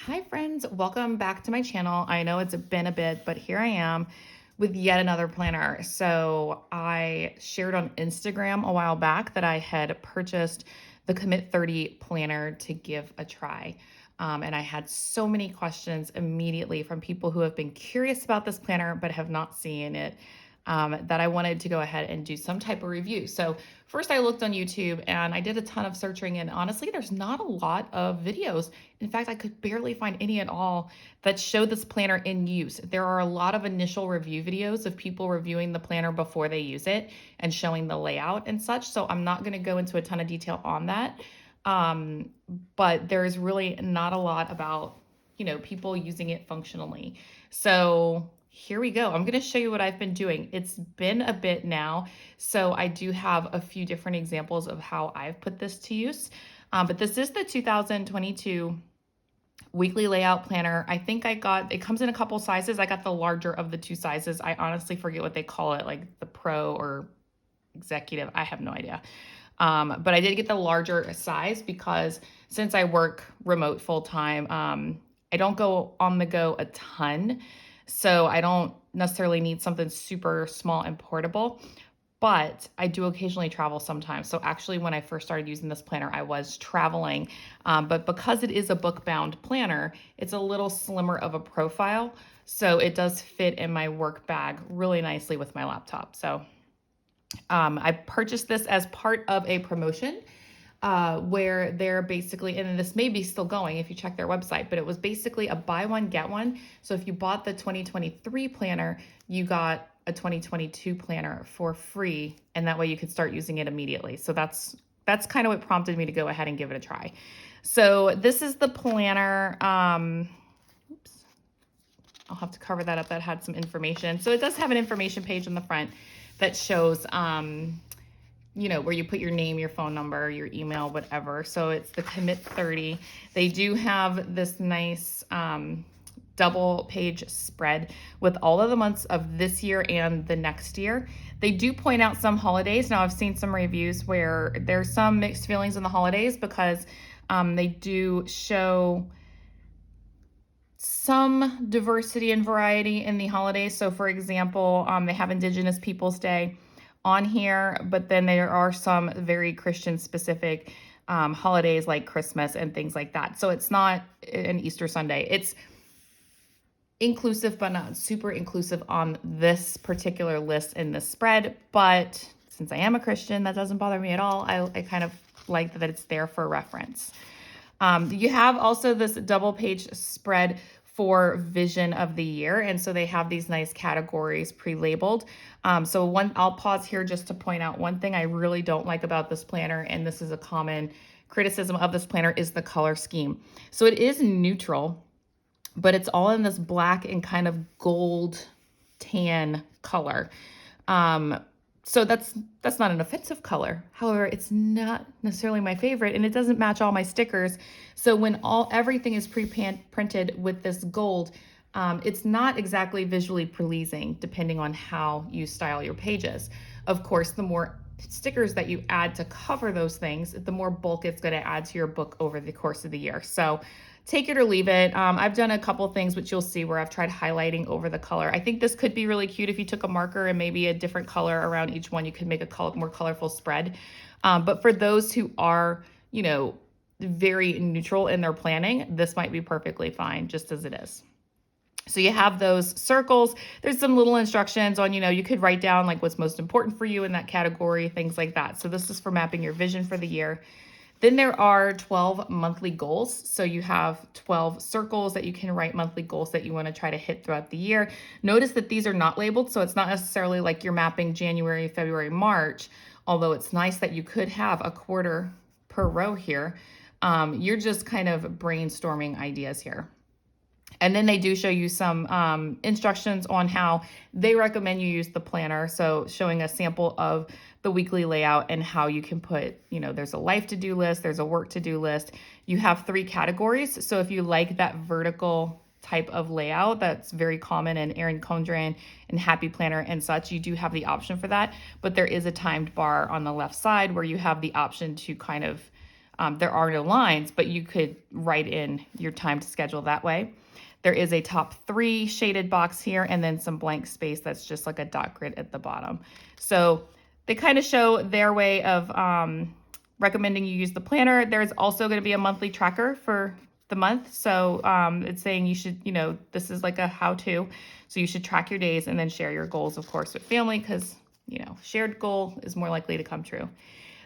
Hi friends, welcome back to my channel. I know it's been a bit, but here I am with yet another planner. So I shared on Instagram a while back that I had purchased the Commit 30 planner to give a try. And I had so many questions immediately from people who have been curious about this planner but have not seen it, that I wanted to go ahead and do some type of review. So first I looked on YouTube and I did a ton of searching, and honestly, there's not a lot of videos. In fact, I could barely find any at all that show this planner in use. There are a lot of initial review videos of people reviewing the planner before they use it and showing the layout and such. So I'm not going to go into a ton of detail on that. Um, but there's really not a lot about, people using it functionally. So here we go. I'm going to show you what I've been doing. It's been a bit now, so I do have a few different examples of how I've put this to use. But this is the 2022 weekly layout planner. I think it comes in a couple sizes. I got the larger of the two sizes. I honestly forget what they call it, like the Pro or Executive. I have no idea. But I did get the larger size because since I work remote full time, I don't go on the go a ton. So I don't necessarily need something super small and portable, but I do occasionally travel sometimes. So actually, when I first started using this planner, I was traveling. But because it is a book bound planner, it's a little slimmer of a profile. So it does fit in my work bag really nicely with my laptop. So I purchased this as part of a promotion where they're basically, and this may be still going if you check their website, but it was basically a buy one, get one. So if you bought the 2023 planner, you got a 2022 planner for free, and that way you could start using it immediately. So that's kind of what prompted me to go ahead and give it a try. So this is the planner. Oops, I'll have to cover that up. That had some information. So it does have an information page on the front that shows where you put your name, your phone number, your email, whatever. So it's the Commit 30. They do have this nice double page spread with all of the months of this year and the next year. They do point out some holidays. Now I've seen some reviews where there's some mixed feelings in the holidays because they do show some diversity and variety in the holidays. So for example, they have Indigenous Peoples Day on here, but then there are some very Christian specific holidays like Christmas and things like that. So it's not an Easter Sunday. It's inclusive, but not super inclusive on this particular list in this spread. But since I am a Christian, that doesn't bother me at all. I kind of like that it's there for reference. You have also this double page spread for vision of the year. And so they have these nice categories pre-labeled. I'll pause here just to point out one thing I really don't like about this planner, and this is a common criticism of this planner, is the color scheme. So it is neutral, but it's all in this black and kind of gold tan color. So that's not an offensive color. However, it's not necessarily my favorite, and it doesn't match all my stickers. So when everything is pre-printed with this gold, it's not exactly visually pleasing depending on how you style your pages. Of course, the more stickers that you add to cover those things, the more bulk it's going to add to your book over the course of the year. So take it or leave it. I've done a couple things, which you'll see, where I've tried highlighting over the color. I think this could be really cute if you took a marker and maybe a different color around each one. You could make a more colorful spread. But for those who are, very neutral in their planning, this might be perfectly fine just as it is. So you have those circles. There's some little instructions on, you could write down like what's most important for you in that category, things like that. So this is for mapping your vision for the year. Then there are 12 monthly goals. So you have 12 circles that you can write monthly goals that you want to try to hit throughout the year. Notice that these are not labeled. So it's not necessarily like you're mapping January, February, March, although it's nice that you could have a quarter per row here. You're just kind of brainstorming ideas here. And then they do show you some instructions on how they recommend you use the planner. So showing a sample of the weekly layout and how you can put, there's a life to-do list, there's a work to-do list. You have 3 categories. So if you like that vertical type of layout that's very common in Erin Condren and Happy Planner and such, you do have the option for that. But there is a timed bar on the left side where you have the option to kind of There are no lines, but you could write in your time to schedule that way. There is a top 3 shaded box here, and then some blank space that's just like a dot grid at the bottom. So they kind of show their way of recommending you use the planner. There's also going to be a monthly tracker for the month. So it's saying you should, this is like a how-to. So you should track your days and then share your goals, of course, with family, because, shared goal is more likely to come true.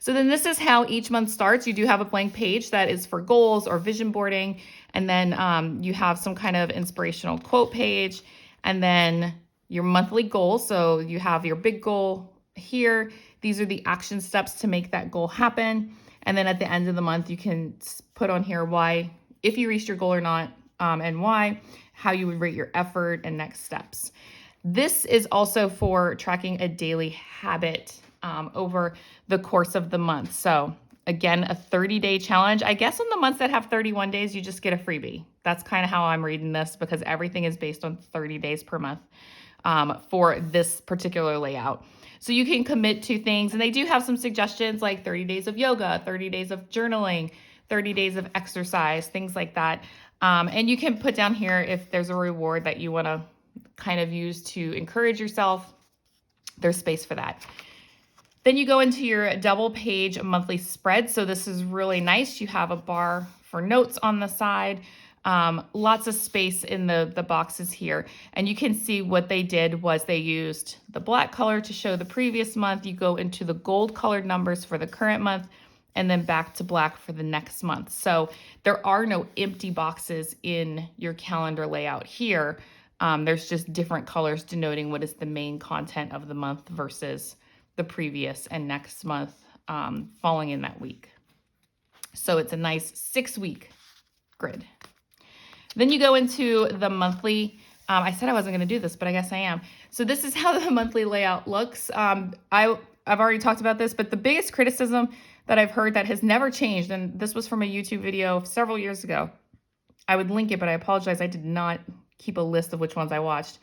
So then this is how each month starts. You do have a blank page that is for goals or vision boarding. And then you have some kind of inspirational quote page, and then your monthly goals. So you have your big goal here. These are the action steps to make that goal happen. And then at the end of the month, you can put on here why, if you reached your goal or not, and why, how you would rate your effort and next steps. This is also for tracking a daily habit over the course of the month. So again, a 30-day challenge. I guess on the months that have 31 days, you just get a freebie. That's kind of how I'm reading this, because everything is based on 30 days per month for this particular layout. So you can commit to things, and they do have some suggestions like 30 days of yoga, 30 days of journaling, 30 days of exercise, things like that. And you can put down here if there's a reward that you want to kind of use to encourage yourself. There's space for that. Then you go into your double page monthly spread. So this is really nice. You have a bar for notes on the side, lots of space in the boxes here. And you can see what they did was they used the black color to show the previous month. You go into the gold colored numbers for the current month, and then back to black for the next month. So there are no empty boxes in your calendar layout here. There's just different colors denoting what is the main content of the month versus the previous and next month falling in that week. So it's a nice 6-week grid. Then you go into the monthly. I said I wasn't going to do this, but I guess I am. So this is how the monthly layout looks. I've already talked about this, but the biggest criticism that I've heard that has never changed, and this was from a YouTube video several years ago. I would link it, but I apologize. I did not keep a list of which ones I watched.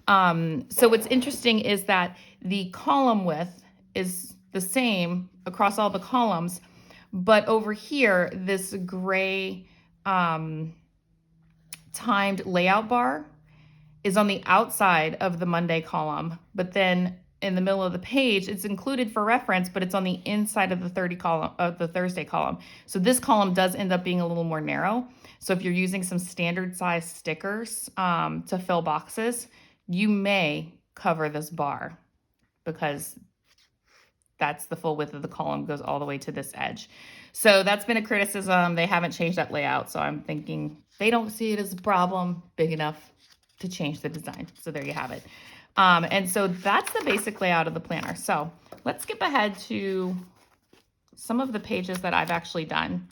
So what's interesting is that the column width is the same across all the columns, but over here, this gray timed layout bar is on the outside of the Monday column, but then in the middle of the page, it's included for reference, but it's on the inside of the Thursday column. So this column does end up being a little more narrow. So if you're using some standard size stickers to fill boxes, you may cover this bar, because that's the full width of the column, goes all the way to this edge. So that's been a criticism. They haven't changed that layout. So I'm thinking they don't see it as a problem big enough to change the design. So there you have it. And so that's the basic layout of the planner. So let's skip ahead to some of the pages that I've actually done.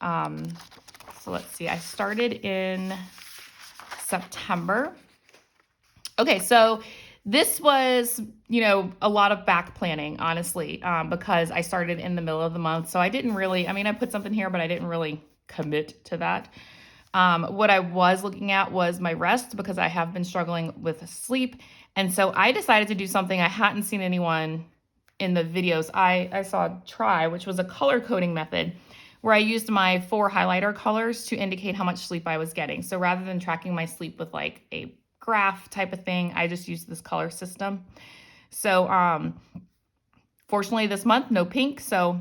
So let's see, I started in September. Okay, so this was, a lot of back planning, honestly, because I started in the middle of the month. So I didn't really, I put something here, but I didn't really commit to that. What I was looking at was my rest, because I have been struggling with sleep. And so I decided to do something I hadn't seen anyone in the videos I saw try, which was a color coding method, where I used my 4 highlighter colors to indicate how much sleep I was getting. So rather than tracking my sleep with like a graph type of thing, I just used this color system. So fortunately this month, no pink. So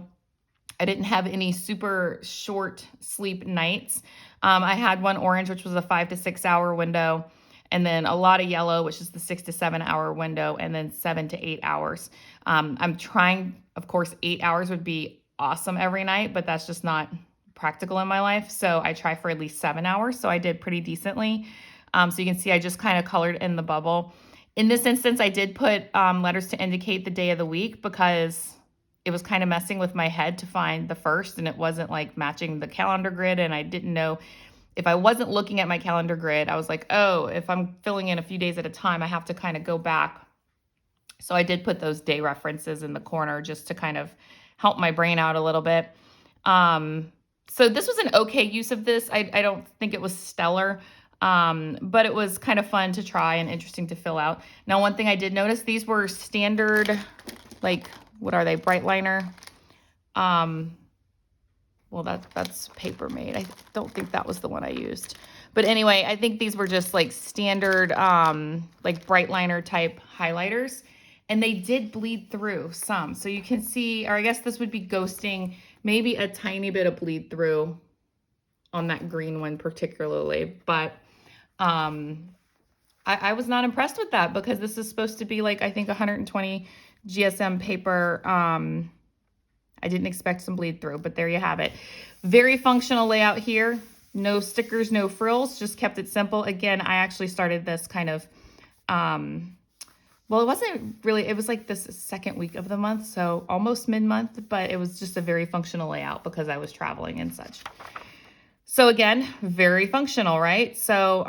I didn't have any super short sleep nights. I had one orange, which was a 5 to 6 hour window, and then a lot of yellow, which is the 6 to 7 hour window, and then 7 to 8 hours. I'm trying, of course, 8 hours would be awesome every night, but that's just not practical in my life. So I try for at least 7 hours. So I did pretty decently. So you can see I just kind of colored in the bubble. In this instance, I did put letters to indicate the day of the week, because it was kind of messing with my head to find the first, and it wasn't like matching the calendar grid. And I didn't know if I wasn't looking at my calendar grid, I was like, oh, if I'm filling in a few days at a time, I have to kind of go back. So I did put those day references in the corner just to kind of help my brain out a little bit. So this was an okay use of this. I don't think it was stellar, but it was kind of fun to try and interesting to fill out. Now, one thing I did notice, these were standard, like, what are they, Brightliner well, that's Paper Mate. I don't think that was the one I used. But anyway, I think these were just like standard, like bright liner type highlighters. And they did bleed through some. So you can see, or I guess this would be ghosting, maybe a tiny bit of bleed through on that green one particularly. But I was not impressed with that because this is supposed to be like, I think 120 GSM paper. I didn't expect some bleed through, but there you have it. Very functional layout here. No stickers, no frills, just kept it simple. Again, I actually started this kind of, well, it wasn't really, it was like this second week of the month, so almost mid-month, but it was just a very functional layout because I was traveling and such. So again, very functional, right? So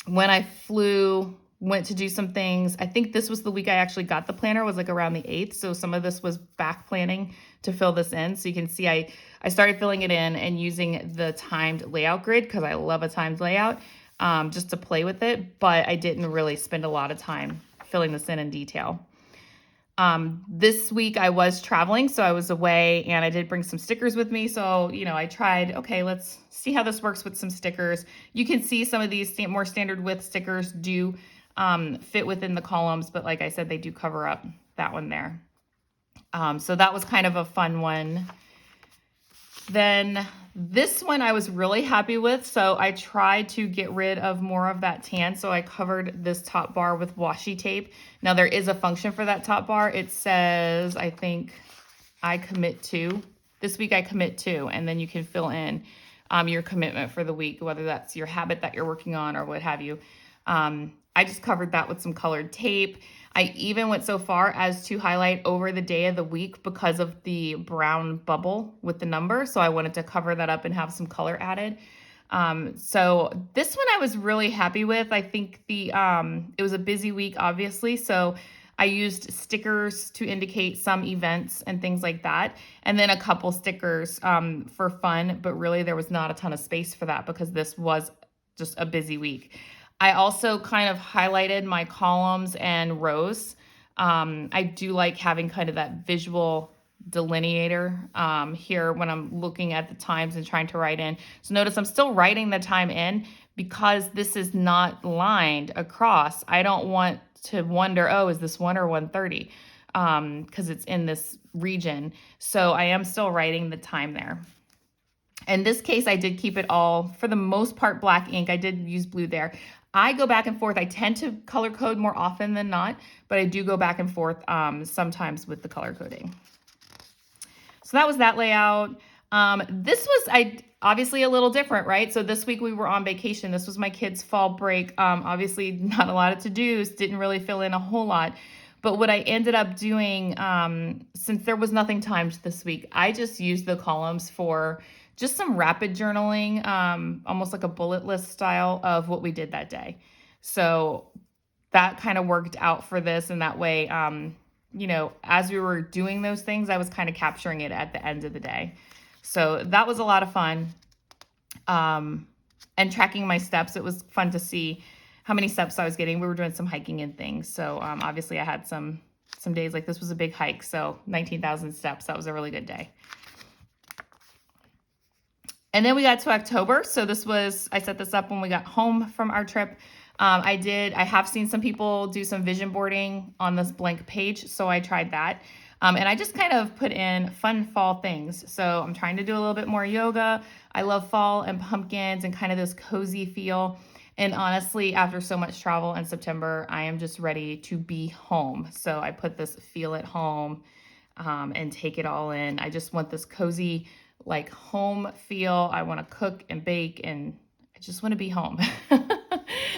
when I went to do some things, I think this was the week I actually got the planner, was like around the 8th. So some of this was back planning to fill this in. So you can see I started filling it in and using the timed layout grid because I love a timed layout, just to play with it. But I didn't really spend a lot of time filling this in detail. This week I was traveling, so I was away and I did bring some stickers with me. So, you know, I tried, okay, let's see how this works with some stickers. You can see some of these more standard width stickers do fit within the columns, but like I said, they do cover up that one there. So that was kind of a fun one. Then this one I was really happy with. So I tried to get rid of more of that tan. So I covered this top bar with washi tape. Now there is a function for that top bar. It says, I think I commit to. This week I commit to, and then you can fill in your commitment for the week, whether that's your habit that you're working on or what have you. I just covered that with some colored tape. I even went so far as to highlight over the day of the week because of the brown bubble with the number. So I wanted to cover that up and have some color added. So this one I was really happy with. I think it was a busy week, obviously. So I used stickers to indicate some events and things like that. And then a couple stickers for fun, but really there was not a ton of space for that because this was just a busy week. I also kind of highlighted my columns and rows. I do like having kind of that visual delineator here when I'm looking at the times and trying to write in. So notice I'm still writing the time in because this is not lined across. I don't want to wonder, oh, is this 1 or 1:30? Because it's in this region. So I am still writing the time there. In this case, I did keep it all, for the most part, black ink. I did use blue there. I go back and forth. I tend to color code more often than not, but I do go back and forth sometimes with the color coding. So that was that layout. This was obviously a little different, right? So this week we were on vacation. This was my kids' fall break. Obviously not a lot of to-dos, didn't really fill in a whole lot. But what I ended up doing, since there was nothing timed this week, I just used the columns for just some rapid journaling, almost like a bullet list style of what we did that day. So that kind of worked out for this, and that way, you know, as we were doing those things, I was kind of capturing it at the end of the day. So that was a lot of fun. And tracking my steps, it was fun to see how many steps I was getting. We were doing some hiking and things. So obviously I had some days, like this was a big hike. So 19,000 steps, that was a really good day. And then we got to October. So I set this up when we got home from our trip. I have seen some people do some vision boarding on this blank page. So I tried that. And I just kind of put in fun fall things. So I'm trying to do a little bit more yoga. I love fall and pumpkins and kind of this cozy feel. And honestly, after so much travel in September, I am just ready to be home. So I put this feel at home and take it all in. I just want this cozy, like home feel. I want to cook and bake and I just want to be home.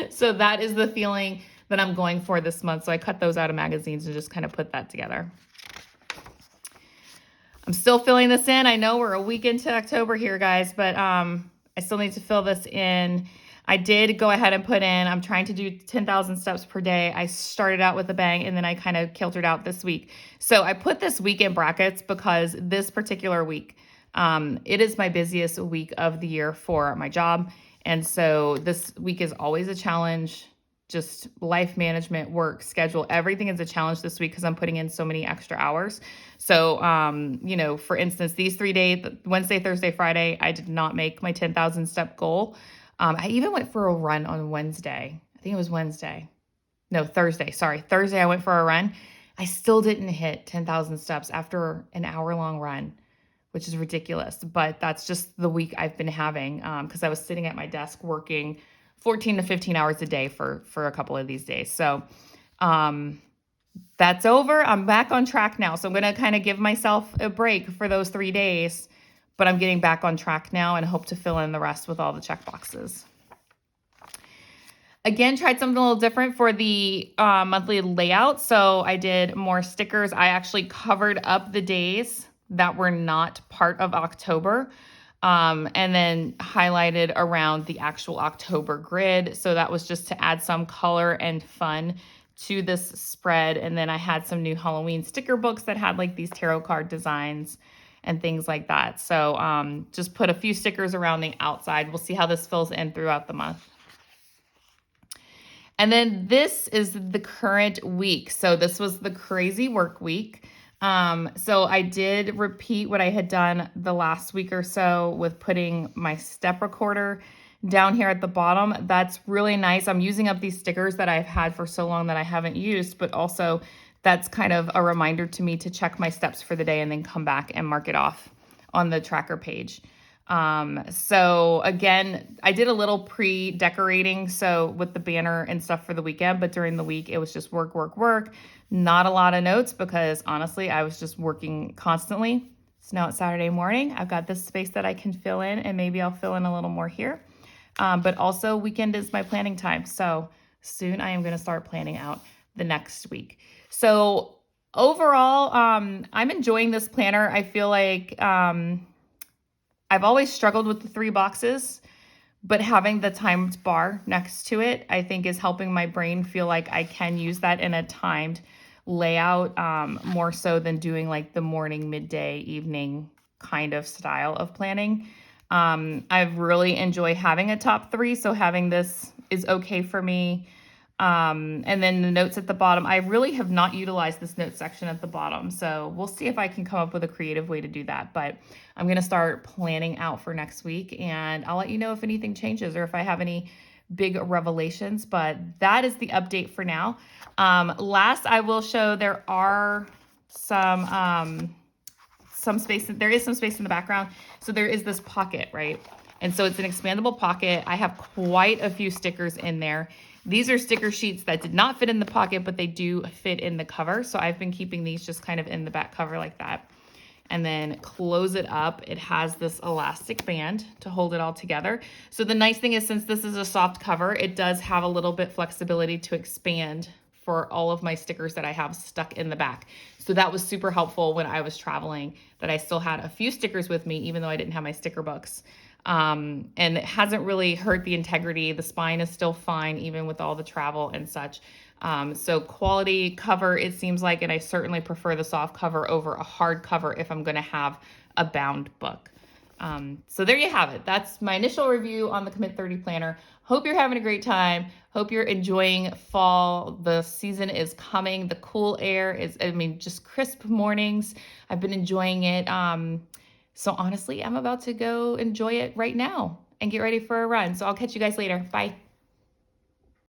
So that is the feeling that I'm going for this month. So I cut those out of magazines and just kind of put that together. I'm still filling this in. I know we're a week into October here, guys, but I still need to fill this in. I did go ahead and put in, I'm trying to do 10,000 steps per day. I started out with a bang and then I kind of kiltered out this week. So I put this week in brackets because this particular week, it is my busiest week of the year for my job. And so this week is always a challenge just life management, work, schedule, everything is a challenge this week because I'm putting in so many extra hours. So, you know, for instance, these 3 days, Wednesday, Thursday, Friday, I did not make my 10,000 step goal. I even went for a run on Wednesday. I think it was Wednesday. No, Thursday. Sorry. Thursday, I went for a run. I still didn't hit 10,000 steps after an hour-long run, which is ridiculous. But that's just the week I've been having because I was sitting at my desk working 14 to 15 hours a day for a couple of these days. So that's over. I'm back on track now. So I'm going to kind of give myself a break for those 3 days, but I'm getting back on track now and hope to fill in the rest with all the check boxes. Again, tried something a little different for the monthly layout. So I did more stickers. I actually covered up the days that were not part of October. And then highlighted around the actual October grid. So that was just to add some color and fun to this spread. And then I had some new Halloween sticker books that had like these tarot card designs and things like that. So just put a few stickers around the outside. We'll see how this fills in throughout the month. And then this is the current week. So this was the crazy work week. So I did repeat what I had done the last week or so with putting my step recorder down here at the bottom. That's really nice. I'm using up these stickers that I've had for so long that I haven't used, but also that's kind of a reminder to me to check my steps for the day and then come back and mark it off on the tracker page. So again, I did a little pre-decorating, so with the banner and stuff for the weekend, but during the week, it was just work, work, work. Not a lot of notes because honestly, I was just working constantly. So now it's Saturday morning. I've got this space that I can fill in and maybe I'll fill in a little more here. But also weekend is my planning time. So soon I am going to start planning out the next week. So overall, I'm enjoying this planner. I feel like, I've always struggled with the 3 boxes, but having the timed bar next to it, I think is helping my brain feel like I can use that in a timed layout, more so than doing like the morning, midday, evening kind of style of planning. I've really enjoyed having a top 3, so having this is okay for me. And then the notes at the bottom, I really have not utilized this note section at the bottom. So we'll see if I can come up with a creative way to do that. But I'm going to start planning out for next week and I'll let you know if anything changes or if I have any big revelations. But that is the update for now. Last, I will show there are some space. There is some space in the background. So there is this pocket, right? And so it's an expandable pocket. I have quite a few stickers in there. These are sticker sheets that did not fit in the pocket, but they do fit in the cover. So I've been keeping these just kind of in the back cover like that. And then close it up. It has this elastic band to hold it all together. So the nice thing is, since this is a soft cover, it does have a little bit flexibility to expand for all of my stickers that I have stuck in the back. So that was super helpful when I was traveling, that I still had a few stickers with me, even though I didn't have my sticker books. And it hasn't really hurt the integrity. The spine is still fine, even with all the travel and such. So quality cover, it seems like, and I certainly prefer the soft cover over a hard cover if I'm going to have a bound book. So there you have it. That's my initial review on the Commit 30 planner. Hope you're having a great time. Hope you're enjoying fall. The season is coming. The cool air is, just crisp mornings. I've been enjoying it. So honestly, I'm about to go enjoy it right now and get ready for a run. So I'll catch you guys later. Bye.